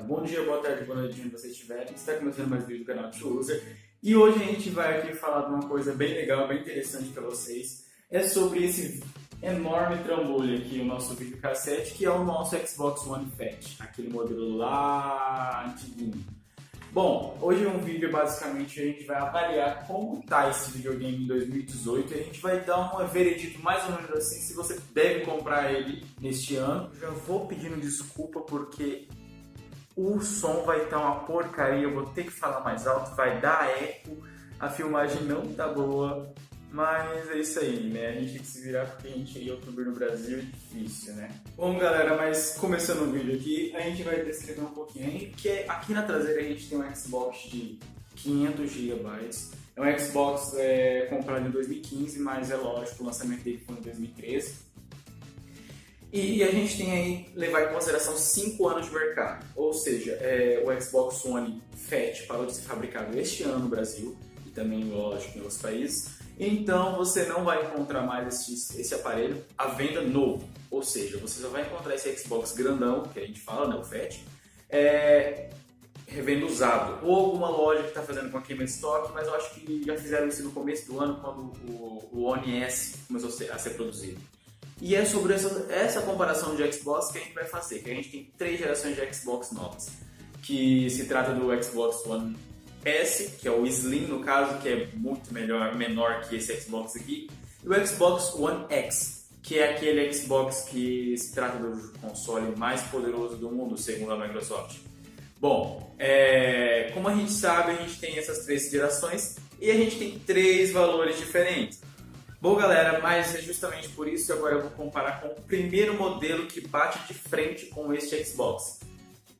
Bom dia, boa tarde, boa noite, onde você estiver. Está começando mais um vídeo do canal Tio User. E hoje a gente vai aqui falar de uma coisa bem legal, bem interessante para vocês. É sobre esse enorme trambolho aqui, o nosso vídeo cassete, que é o nosso Xbox One Fat, aquele modelo lá antiguinho. Bom, hoje é um vídeo, basicamente, a gente vai avaliar como está esse videogame em 2018 e a gente vai dar um veredito mais ou menos assim, se você deve comprar ele neste ano. Já vou pedindo desculpa porque o som vai estar uma porcaria, eu vou ter que falar mais alto, vai dar eco, a filmagem não tá boa, mas é isso aí, né? A gente tem que se virar porque a gente é youtuber no Brasil, é difícil, né? Bom, galera, mas começando o vídeo aqui, a gente vai descrever um pouquinho aí, que aqui na traseira a gente tem um Xbox de 500 GB. É um Xbox comprado em 2015, mas é lógico, o lançamento dele foi em 2013. E a gente tem aí, levar em consideração 5 anos de mercado, ou seja, o Xbox One Fat parou de ser fabricado este ano no Brasil, e também, lógico, em outros países. Então você não vai encontrar mais esse aparelho à venda novo, ou seja, você só vai encontrar esse Xbox grandão, que a gente fala, né, o Fat, revenda usado, ou alguma loja que está fazendo com a queima de estoque, mas eu acho que já fizeram isso no começo do ano, quando o One S começou a ser produzido. E é sobre essa comparação de Xbox que a gente vai fazer, que a gente tem 3 gerações de Xbox novas, que se trata do Xbox One S, que é o Slim no caso, que é muito menor que esse Xbox aqui, e o Xbox One X, que é aquele Xbox que se trata do console mais poderoso do mundo, segundo a Microsoft. Bom, como a gente sabe, a gente tem essas 3 gerações e a gente tem 3 valores diferentes. Bom, galera, mas é justamente por isso que agora eu vou comparar com o primeiro modelo que bate de frente com este Xbox.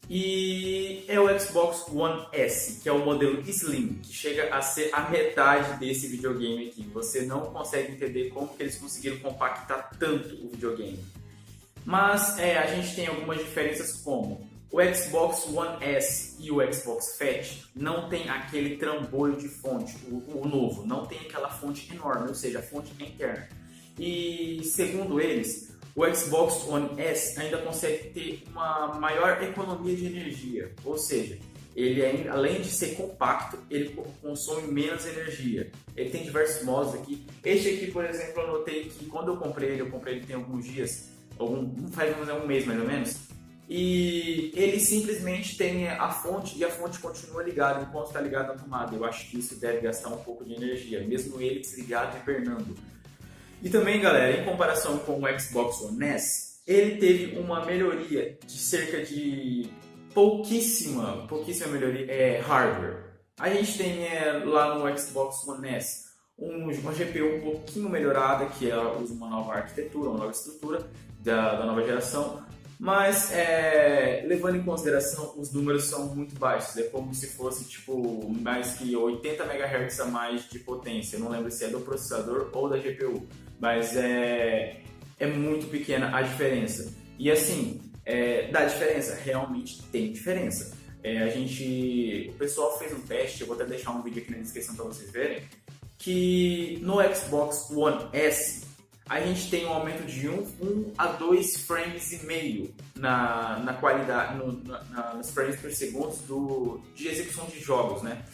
E é o Xbox One S, que é o modelo Slim, que chega a ser a metade desse videogame aqui. Você não consegue entender como que eles conseguiram compactar tanto o videogame. Mas a gente tem algumas diferenças, como o Xbox One S e o Xbox Fat não tem aquele trambolho de fonte, o novo, não tem aquela fonte enorme, ou seja, a fonte é interna. E segundo eles, o Xbox One S ainda consegue ter uma maior economia de energia, ou seja, ele além de ser compacto, ele consome menos energia. Ele tem diversos modos aqui. Este aqui, por exemplo, eu notei que quando eu comprei ele tem alguns dias, faz um mês mais ou menos, e ele simplesmente tem a fonte e a fonte continua ligada enquanto está ligado na tomada. Eu acho que isso deve gastar um pouco de energia, mesmo ele desligado e hibernando. E também, galera, em comparação com o Xbox One S, ele teve uma melhoria de cerca de pouquíssima melhoria hardware. A gente tem lá no Xbox One S uma GPU um pouquinho melhorada, que ela usa uma nova arquitetura, uma nova estrutura da nova geração. Mas, levando em consideração, os números são muito baixos. É como se fosse tipo mais que 80 MHz a mais de potência. Eu não lembro se é do processador ou da GPU, mas é muito pequena a diferença. E assim, da diferença, realmente tem diferença. O pessoal fez um teste, eu vou até deixar um vídeo aqui na descrição para vocês verem, que no Xbox One S a gente tem um aumento de 1 a 2 frames e meio na qualidade, nos frames por segundo de execução de jogos, né?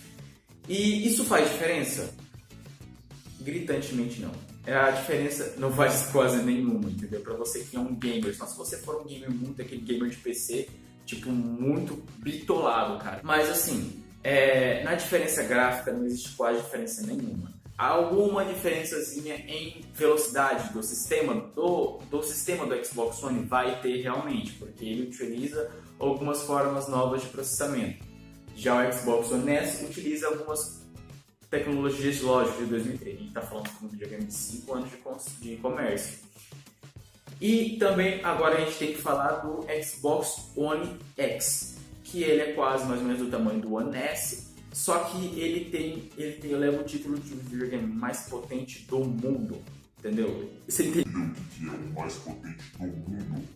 E isso faz diferença? Gritantemente não. A diferença não faz quase nenhuma, entendeu? Pra você que é um gamer, só se você for um gamer muito, aquele gamer de PC, tipo, muito bitolado, cara. Mas assim, na diferença gráfica não existe quase diferença nenhuma. Há alguma diferençazinha em velocidade do sistema do Xbox One vai ter realmente, porque ele utiliza algumas formas novas de processamento. Já o Xbox One S utiliza algumas tecnologias lógicas de 2003. A gente está falando de um videogame de 5 anos de comércio. E também agora a gente tem que falar do Xbox One X, que ele é quase mais ou menos do tamanho do One S. Só que ele leva o título de videogame mais potente do mundo, entendeu? Você entendeu o que é o mais potente do mundo?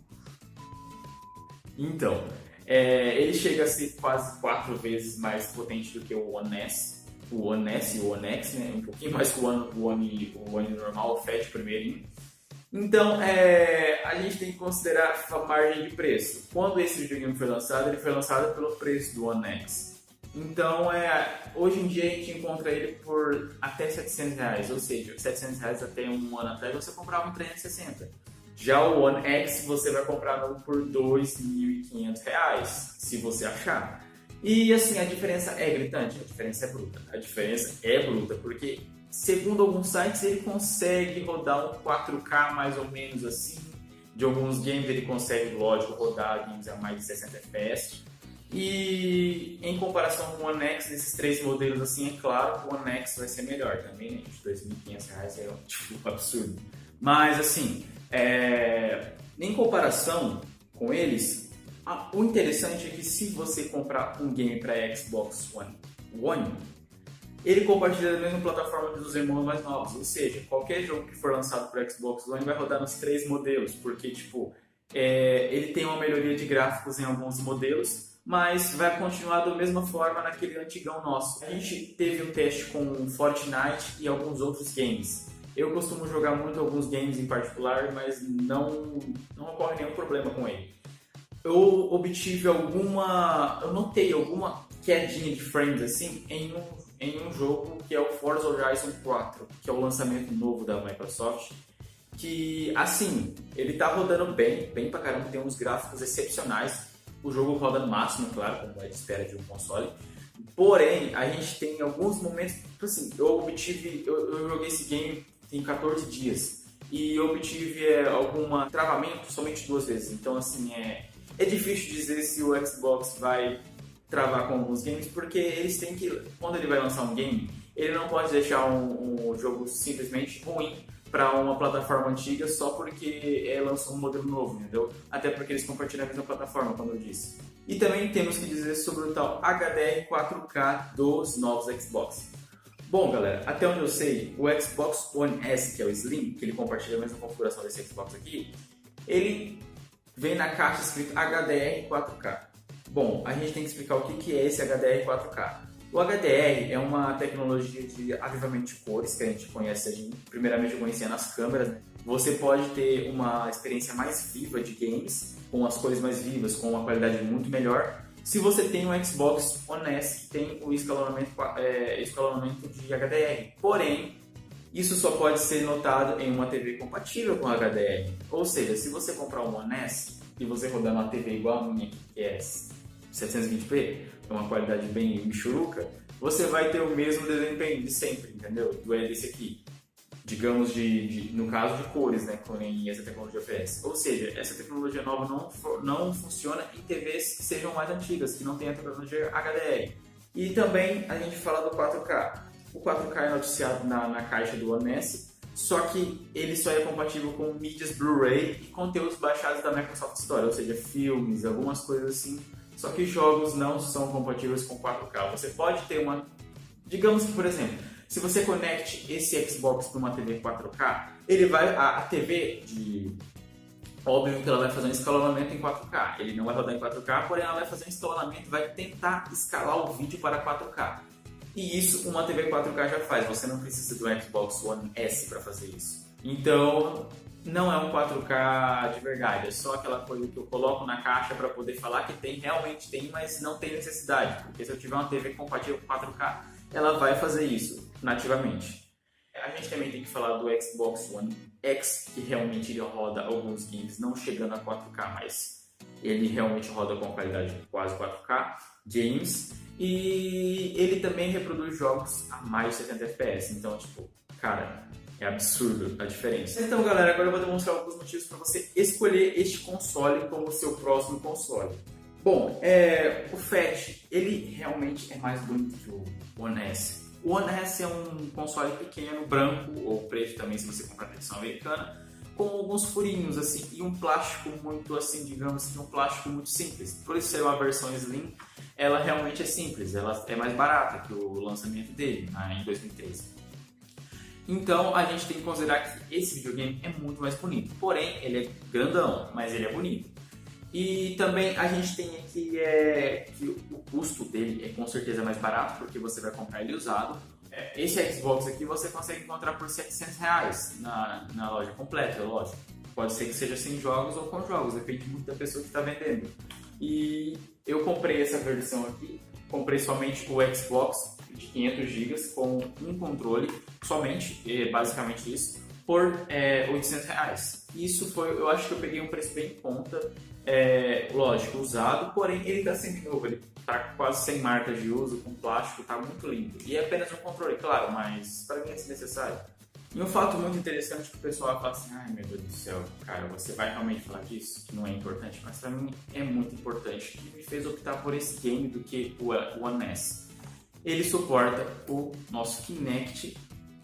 Então, ele chega a ser quase 4 vezes mais potente do que o One S. O One S e o One X, né? Um pouquinho mais que o One normal, o Fat primeirinho. Então, a gente tem que considerar a margem de preço. Quando esse videogame foi lançado, ele foi lançado pelo preço do One X. Então, hoje em dia a gente encontra ele por até R$700, ou seja, R$700 até um ano atrás você comprava um 360. Já o One X você vai comprar por R$2.500, se você achar. E assim, a diferença é gritante, a diferença é bruta. A diferença é bruta, porque segundo alguns sites ele consegue rodar um 4K mais ou menos assim. De alguns games ele consegue, lógico, rodar games a mais de 60 FPS. E em comparação com o One X, desses três modelos, assim, é claro que o One X vai ser melhor também, né? De R$2.500 é tipo absurdo. Mas assim, em comparação com eles, o interessante é que se você comprar um game para Xbox One, ele compartilha a mesma plataforma dos irmãos mais novos, ou seja, qualquer jogo que for lançado para Xbox One vai rodar nos três modelos, porque tipo, ele tem uma melhoria de gráficos em alguns modelos, mas vai continuar da mesma forma naquele antigão nosso. A gente teve um teste com Fortnite e alguns outros games. Eu costumo jogar muito alguns games em particular, mas não ocorre nenhum problema com ele. Eu notei alguma quedinha de frames assim em um jogo que é o Forza Horizon 4, que é o lançamento novo da Microsoft, que assim, ele tá rodando bem pra caramba, tem uns gráficos excepcionais, o jogo roda no máximo, claro, como é de espera de um console, porém, a gente tem alguns momentos, assim, eu joguei esse game tem 14 dias, e eu obtive algum travamento somente 2 vezes, então assim, é difícil dizer se o Xbox vai travar com alguns games, porque eles têm que, quando ele vai lançar um game, ele não pode deixar um jogo simplesmente ruim para uma plataforma antiga só porque lançou um modelo novo, entendeu? Até porque eles compartilham a mesma plataforma, como eu disse. E também temos que dizer sobre o tal HDR 4K dos novos Xbox. Bom, galera, até onde eu sei, o Xbox One S, que é o Slim, que ele compartilha a mesma configuração desse Xbox aqui, ele vem na caixa escrito HDR 4K. Bom, a gente tem que explicar o que é esse HDR 4K. O HDR é uma tecnologia de avivamento de cores que a gente conhece, primeiramente conhecia nas câmeras. Você pode ter uma experiência mais viva de games, com as cores mais vivas, com uma qualidade muito melhor, se você tem um Xbox One S que tem o escalonamento de HDR. Porém, isso só pode ser notado em uma TV compatível com HDR. Ou seja, se você comprar um One S e você rodar uma TV igual a minha, que é 720p, é uma qualidade bem michuruca, você vai ter o mesmo desempenho de sempre, entendeu? Desse aqui. Digamos, no caso de cores, né, que essa tecnologia oferece. Ou seja, essa tecnologia nova não funciona em TVs que sejam mais antigas, que não tenham a tecnologia HDR. E também a gente fala do 4K. O 4K é noticiado na caixa do One S, só que ele só é compatível com mídias Blu-ray e conteúdos baixados da Microsoft Store, ou seja, filmes, algumas coisas assim. Só que jogos não são compatíveis com 4K. Você pode ter digamos que, por exemplo, se você conecte esse Xbox para uma TV 4K, a TV óbvio que ela vai fazer um escalonamento em 4K. Ele não vai rodar em 4K, porém ela vai fazer um escalonamento, vai tentar escalar o vídeo para 4K. E isso uma TV 4K já faz. Você não precisa do Xbox One S para fazer isso. Então, não é um 4K de verdade, é só aquela coisa que eu coloco na caixa para poder falar que realmente tem, mas não tem necessidade, porque se eu tiver uma TV compatível com 4K, ela vai fazer isso nativamente. A gente também tem que falar do Xbox One X, que realmente ele roda alguns games não chegando a 4K, mas ele realmente roda com qualidade de quase 4K games, e ele também reproduz jogos a mais de 70 FPS, então tipo, cara, é absurdo a diferença. Então, galera, agora eu vou demonstrar alguns motivos para você escolher este console como seu próximo console. Bom, o Fat, ele realmente é mais bonito que o One S. O One S é um console pequeno, branco ou preto também, se você comprar na edição americana, com alguns furinhos assim e um plástico muito assim, digamos assim, um plástico muito simples. Por isso ser uma versão Slim, ela realmente é simples, ela é mais barata que o lançamento dele, em 2013. Então a gente tem que considerar que esse videogame é muito mais bonito, porém ele é grandão, mas ele é bonito. E também a gente tem aqui que o custo dele é com certeza mais barato, porque você vai comprar ele usado. esse Xbox aqui você consegue encontrar por R$ 700 na loja completa, lógico. Pode ser que seja sem jogos ou com jogos, depende muito da pessoa que está vendendo. E eu comprei essa versão aqui, comprei somente o Xbox de 500 GB com um controle, somente, basicamente isso, por R$ 800. Isso foi, eu acho que eu peguei um preço bem em conta, lógico, usado, porém ele está semi-novo, ele está quase sem marcas de uso, com plástico, está muito lindo. E é apenas um controle, claro, mas para mim é desnecessário. E um fato muito interessante que o pessoal fala assim, ai meu Deus do céu, cara, você vai realmente falar disso? Que não é importante, mas pra mim é muito importante, que me fez optar por esse game do que o One S. Ele suporta o nosso Kinect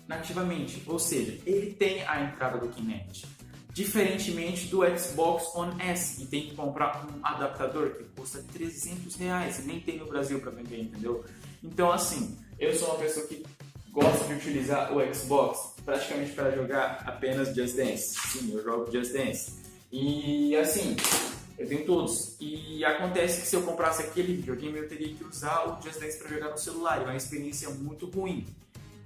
nativamente, ou seja, ele tem a entrada do Kinect. Diferentemente do Xbox One S, que tem que comprar um adaptador que custa R$ 300 e nem tem no Brasil para vender, entendeu? Então assim, eu sou uma pessoa que gosta de utilizar o Xbox praticamente para jogar apenas Just Dance. Sim, eu jogo Just Dance. E assim, eu tenho todos. E acontece que se eu comprasse aquele videogame, eu teria que usar o Just Dance para jogar no celular. E é uma experiência muito ruim.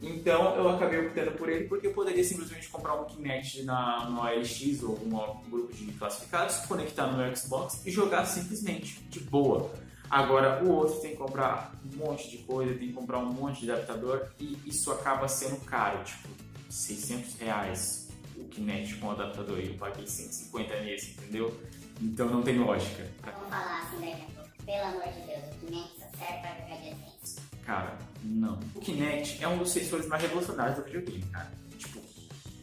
Então eu acabei optando por ele porque eu poderia simplesmente comprar um Kinect no OLX ou um grupo de classificados, conectar no meu Xbox e jogar simplesmente de boa. Agora o outro tem que comprar um monte de coisa, tem que comprar um monte de adaptador e isso acaba sendo caro, tipo R$ 600 o Kinect com o adaptador e eu paguei 150 nesse, entendeu? Então não tem lógica. Vamos falar assim daqui a pouco, pelo amor de Deus, o Kinect só serve para jogar Just Dance. Cara, não. O Kinect é um dos sensores mais revolucionários do videogame, cara. Tipo,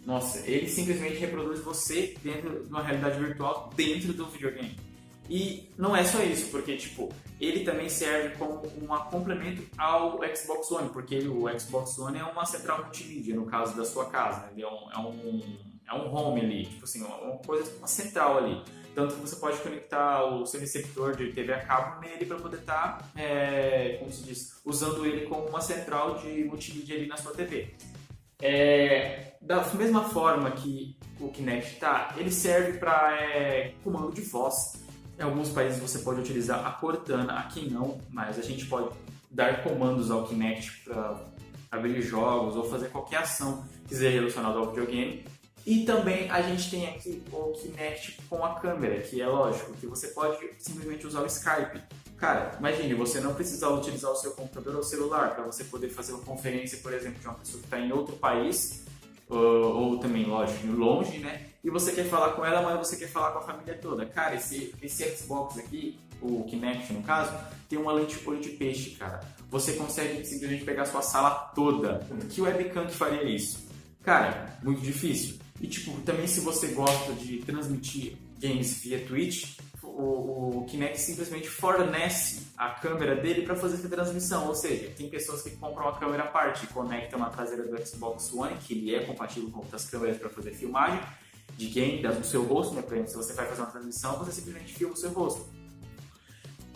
nossa, ele simplesmente reproduz você dentro de uma realidade virtual dentro do videogame. E não é só isso, porque tipo, ele também serve como um complemento ao Xbox One, porque o Xbox One é uma central multimídia, no caso da sua casa, né? É um home ali, tipo assim, uma central ali. Tanto que você pode conectar o seu receptor de TV a cabo nele para poder estar, como se diz, usando ele como uma central de multimídia ali na sua TV. Da mesma forma que o Kinect ele serve para comando de voz. Em alguns países você pode utilizar a Cortana, aqui não, mas a gente pode dar comandos ao Kinect para abrir jogos ou fazer qualquer ação que seja relacionada ao videogame. E também a gente tem aqui o Kinect com a câmera, que é lógico, que você pode simplesmente usar o Skype. Cara, imagine, você não precisar utilizar o seu computador ou celular para você poder fazer uma conferência, por exemplo, de uma pessoa que está em outro país, ou também, lógico, longe, né? E você quer falar com ela, mas você quer falar com a família toda. Cara, esse Xbox aqui, o Kinect no caso, tem uma lente olho de peixe, cara. Você consegue simplesmente pegar a sua sala toda. Que webcam que faria isso? Cara, muito difícil. E tipo, também se você gosta de transmitir games via Twitch, o Kinect simplesmente fornece a câmera dele para fazer essa transmissão. Ou seja, tem pessoas que compram a câmera à parte e conectam na traseira do Xbox One, que ele é compatível com outras câmeras para fazer filmagem de game, do seu rosto, né? Por exemplo, se você vai fazer uma transmissão, você simplesmente filma o seu rosto.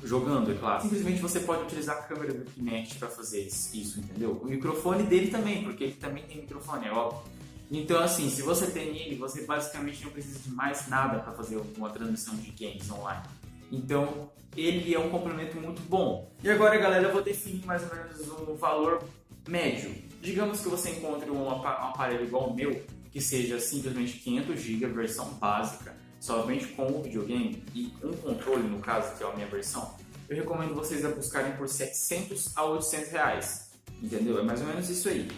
Jogando, é claro. Simplesmente você pode utilizar a câmera do Kinect para fazer isso, entendeu? O microfone dele também, porque ele também tem microfone, é óbvio. Então, assim, se você tem ele, você basicamente não precisa de mais nada para fazer uma transmissão de games online. Então, ele é um complemento muito bom. E agora, galera, eu vou definir mais ou menos um valor médio. Digamos que você encontre um aparelho igual o meu, que seja simplesmente 500 GB, versão básica, somente com o videogame e um controle, no caso, que é a minha versão. Eu recomendo vocês a buscarem por R$700 a R$800, entendeu? É mais ou menos isso aí.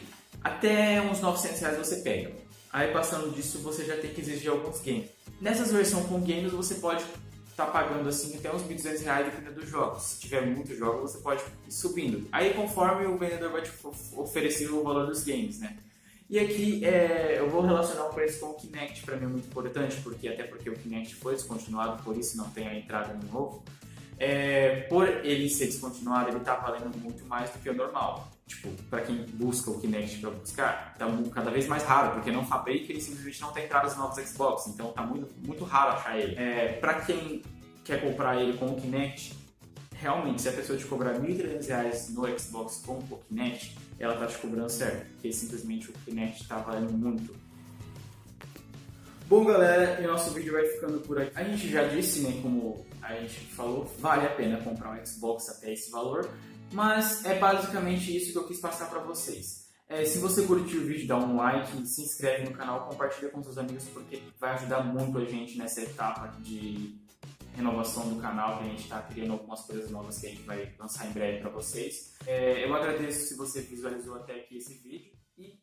Até uns R$900 você pega. Aí passando disso você já tem que exigir alguns games. Nessas versões com games você pode estar pagando assim até uns R$1.200 dependendo dos jogos. Se tiver muitos jogos você pode ir subindo. Aí conforme o vendedor vai te oferecer o valor dos games, né? E aqui eu vou relacionar o preço com o Kinect, para mim é muito importante, até porque o Kinect foi descontinuado, por isso não tem a entrada no novo. Por ele ser descontinuado, ele está valendo muito mais do que o normal. Tipo, para quem busca o Kinect para buscar, tá cada vez mais raro, porque não fabrica, ele simplesmente não tem entradas novos Xbox, então tá muito, muito raro achar ele. Para quem quer comprar ele com o Kinect, realmente, se a pessoa te cobrar R$1.300 no Xbox com o Kinect, ela tá te cobrando certo, porque simplesmente o Kinect tá valendo muito. Bom, galera, e o nosso vídeo vai ficando por aqui. A gente já disse, né, como a gente falou, vale a pena comprar um Xbox até esse valor, mas é basicamente isso que eu quis passar para vocês. Se você curtiu o vídeo, dá um like, se inscreve no canal, compartilha com seus amigos, porque vai ajudar muito a gente nessa etapa de renovação do canal, que a gente está criando algumas coisas novas que a gente vai lançar em breve para vocês. Eu agradeço se você visualizou até aqui esse vídeo e